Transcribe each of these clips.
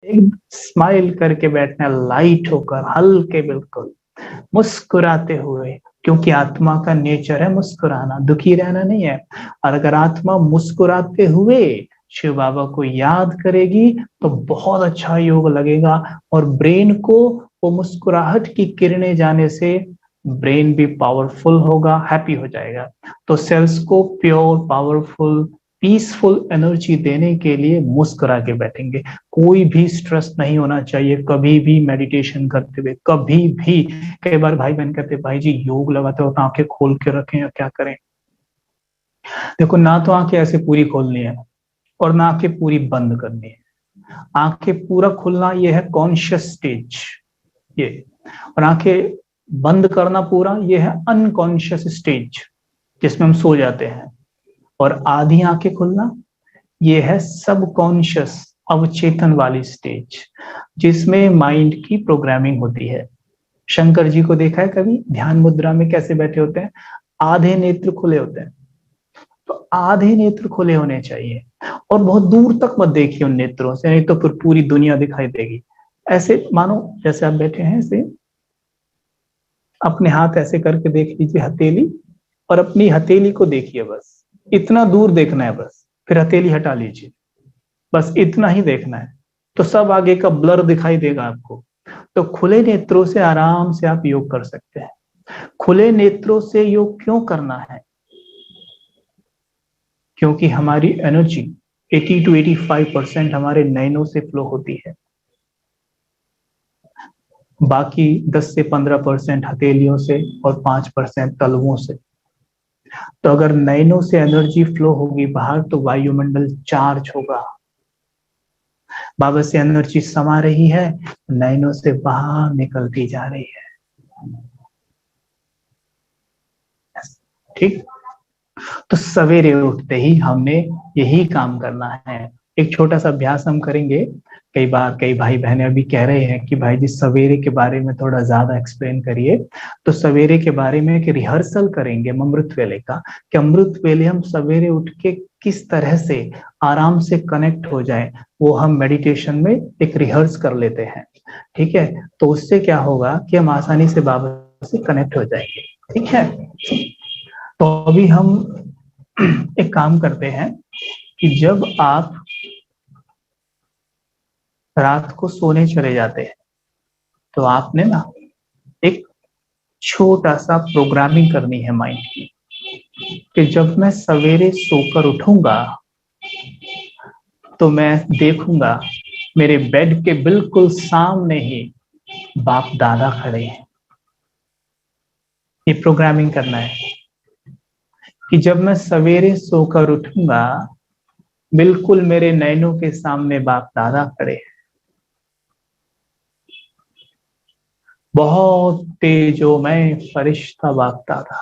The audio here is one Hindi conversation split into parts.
एक स्माइल करके बैठना है, लाइट होकर, हल्के, बिल्कुल मुस्कुराते हुए, क्योंकि आत्मा का नेचर है मुस्कुराना, दुखी रहना नहीं है। और अगर आत्मा मुस्कुराते हुए शिव बाबा को याद करेगी तो बहुत अच्छा योग लगेगा, और ब्रेन को वो मुस्कुराहट की किरणें जाने से ब्रेन भी पावरफुल होगा, हैप्पी हो जाएगा। तो सेल्स को प्योर, पावरफुल, पीसफुल एनर्जी देने के लिए मुस्कुरा के बैठेंगे। कोई भी स्ट्रेस नहीं होना चाहिए कभी भी मेडिटेशन करते हुए, कभी भी। कई बार भाई बहन कहते भाई जी योग लगाते हो तो आंखें खोल के रखें या क्या करें? देखो, ना तो आंखें ऐसे पूरी खोलनी है और ना आंखें पूरी बंद करनी है। आंखें पूरा खुलना ये है कॉन्शियस स्टेज, ये। और आंखें बंद करना पूरा ये है अनकॉन्शियस स्टेज, जिसमें हम सो जाते हैं। और आधी आंखें खुलना ये है सबकॉन्शियस, अवचेतन वाली स्टेज, जिसमें माइंड की प्रोग्रामिंग होती है। शंकर जी को देखा है कभी ध्यान मुद्रा में कैसे बैठे होते हैं? आधे नेत्र खुले होते हैं। तो आधे नेत्र खुले होने चाहिए, और बहुत दूर तक मत देखिए उन नेत्रों से, नहीं तो फिर पूरी दुनिया दिखाई देगी। ऐसे मानो जैसे आप बैठे हैं, ऐसे अपने हाथ ऐसे करके देख लीजिए, हथेली, और अपनी हथेली को देखिए, बस इतना दूर देखना है बस। फिर हथेली हटा लीजिए, बस इतना ही देखना है, तो सब आगे का ब्लर दिखाई देगा आपको। तो खुले नेत्रों से आराम से आप योग कर सकते हैं। खुले नेत्रों से योग क्यों करना है? क्योंकि हमारी एनर्जी 80 to 85% हमारे नैनों से फ्लो होती है, बाकी 10 से 15% हथेलियों से और 5% तलवों से। तो अगर नैनों से एनर्जी फ्लो होगी बाहर तो वायुमंडल चार्ज होगा, बाबा से एनर्जी समा रही है, नैनों से बाहर निकलती जा रही है। ठीक। तो सवेरे उठते ही हमने यही काम करना है। एक छोटा सा अभ्यास हम करेंगे। कई बार कई भाई बहनें अभी कह रहे हैं कि भाई जी सवेरे के बारे में थोड़ा ज्यादा एक्सप्लेन करिए। तो सवेरे के बारे में एक रिहर्सल करेंगे अमृत वेले का, कि अमृत वेले हम सवेरे उठ के किस तरह से आराम से कनेक्ट हो जाए, वो हम मेडिटेशन में एक रिहर्स कर लेते हैं। ठीक है, तो उससे क्या होगा कि हम आसानी से बाबा से कनेक्ट हो जाएंगे। ठीक है, तो अभी हम एक काम करते हैं कि जब आप रात को सोने चले जाते हैं तो आपने ना एक छोटा सा प्रोग्रामिंग करनी है माइंड की, कि जब मैं सवेरे सोकर उठूंगा तो मैं देखूंगा मेरे बेड के बिल्कुल सामने ही बाप दादा खड़े हैं। ये प्रोग्रामिंग करना है कि जब मैं सवेरे सोकर उठूंगा बिल्कुल मेरे नैनों के सामने बाप दादा खड़े हैं। बहुत तेजोमय फरिश्ता बाप दादा,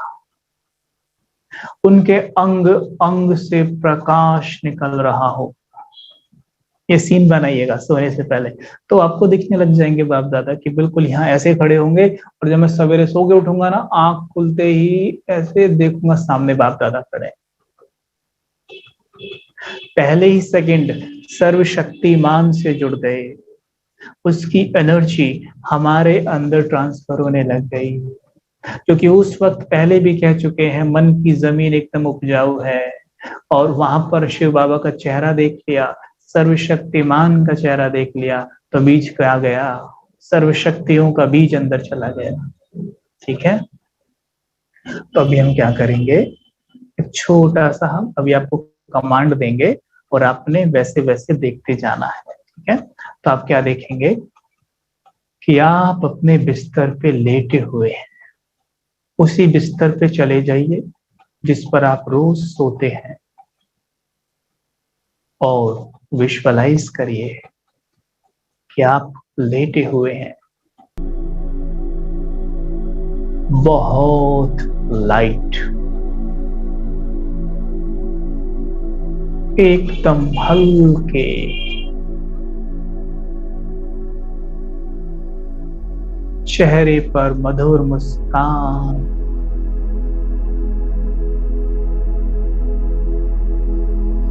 उनके अंग अंग से प्रकाश निकल रहा हो। ये सीन बनाइएगा सोने से पहले, तो आपको दिखने लग जाएंगे बाप दादा कि बिल्कुल यहाँ ऐसे खड़े होंगे। और जब मैं सवेरे सो के उठूंगा ना, आंख खुलते ही ऐसे देखूंगा सामने बाप दादा खड़े। पहले ही सेकंड सर्वशक्तिमान से जुड़ गए, उसकी एनर्जी हमारे अंदर ट्रांसफर होने लग गई। क्योंकि उस वक्त पहले भी कह चुके हैं मन की जमीन एकदम उपजाऊ है, और वहां पर शिव बाबा का चेहरा देख लिया, सर्वशक्तिमान का चेहरा देख लिया, तो बीज क्या गया, सर्वशक्तियों का बीज अंदर चला गया। ठीक है, तो अभी हम क्या करेंगे, एक छोटा सा हम अभी आपको कमांड देंगे और आपने वैसे वैसे देखते जाना है। ठीक है, तो आप क्या देखेंगे कि आप अपने बिस्तर पे लेटे हुए हैं, उसी बिस्तर पे चले जाइए जिस पर आप रोज सोते हैं, और विजुअलाइज करिए कि आप लेटे हुए हैं। बहुत लाइट, एकदम हल्के, चेहरे पर मधुर मुस्कान,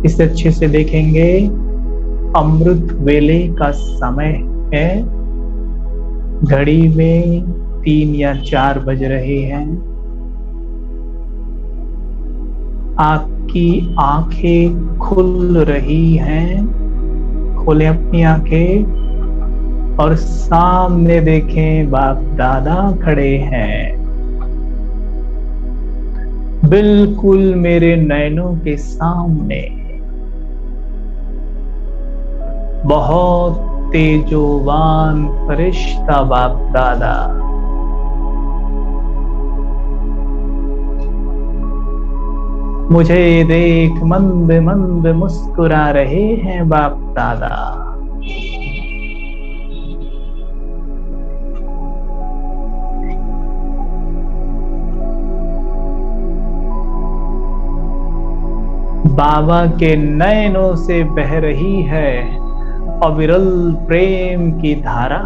इसे अच्छे से देखेंगे अमृत वेले का समय है। घड़ी में 3 या 4 बज रहे हैं। आपकी आंखें खुल रही हैं। खोलें अपनी आंखें और सामने देखें, बाप दादा खड़े हैं, बिल्कुल मेरे नैनों के सामने। बहुत तेजोवान फरिश्ता बाप दादा। मुझे देख मंद मंद मुस्कुरा रहे हैं बाप दादा। बाबा के नैनों से बह रही है अविरल प्रेम की धारा।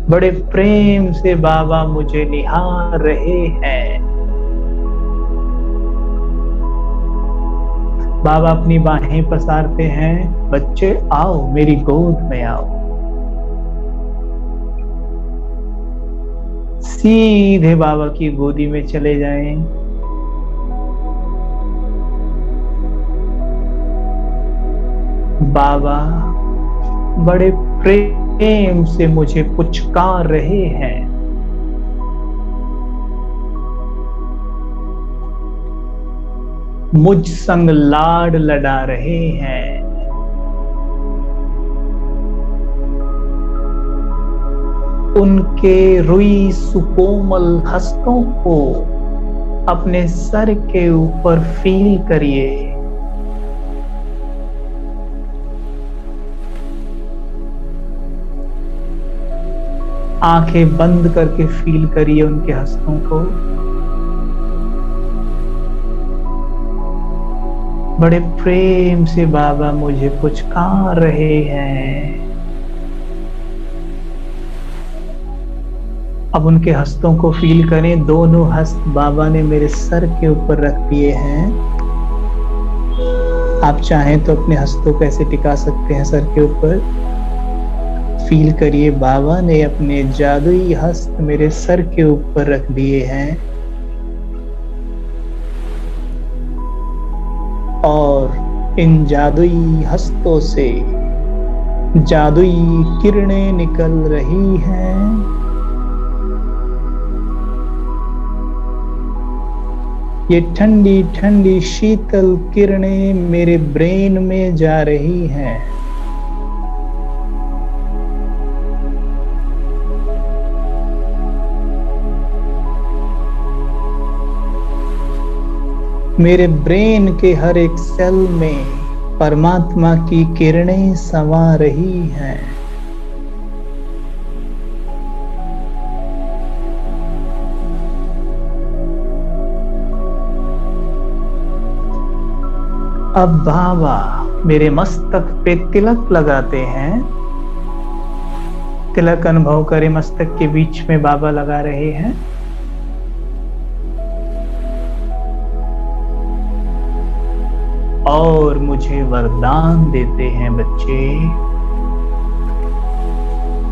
बड़े प्रेम से बाबा मुझे निहार रहे हैं। बाबा अपनी बाहें पसारते हैं, बच्चे आओ मेरी गोद में आओ। सीधे बाबा की गोदी में चले जाएं। बाबा बड़े प्रेम से मुझे पुचकार रहे हैं। मुझ संग लाड लड़ा रहे हैं। उनके रुई सुकोमल हस्तों को अपने सर के ऊपर फील करिए। आंखें बंद करके फील करिए उनके हस्तों को। बड़े प्रेम से बाबा मुझे पुचकार रहे हैं। अब उनके हस्तों को फील करें। दोनों हस्त बाबा ने मेरे सर के ऊपर रख दिए हैं। आप चाहें तो अपने हस्तों को ऐसे टिका सकते हैं सर के ऊपर। फील करिए, बाबा ने अपने जादुई हस्त मेरे सर के ऊपर रख दिए हैं और इन जादुई हस्तों से जादुई किरणें निकल रही हैं। ये ठंडी ठंडी शीतल किरणें मेरे ब्रेन में जा रही हैं। मेरे ब्रेन के हर एक सेल में परमात्मा की किरणें समा रही हैं। अब बाबा मेरे मस्तक पे तिलक लगाते हैं। तिलक अनुभव करें, मस्तक के बीच में बाबा लगा रहे हैं। और मुझे वरदान देते हैं, बच्चे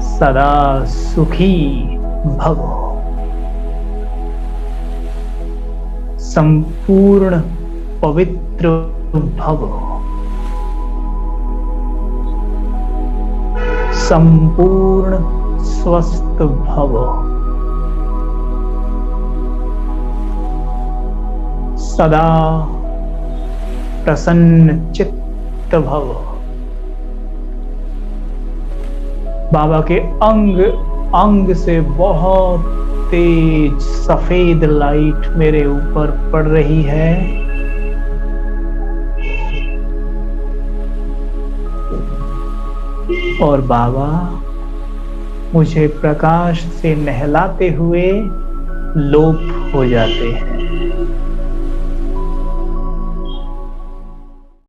सदा सुखी भवो, संपूर्ण पवित्र भवो, संपूर्ण स्वस्थ भवो, सदा प्रसन्न चित्त भव। बाबा के अंग अंग से बहुत तेज सफेद लाइट मेरे ऊपर पड़ रही है। और बाबा मुझे प्रकाश से नहलाते हुए लोप हो जाते हैं।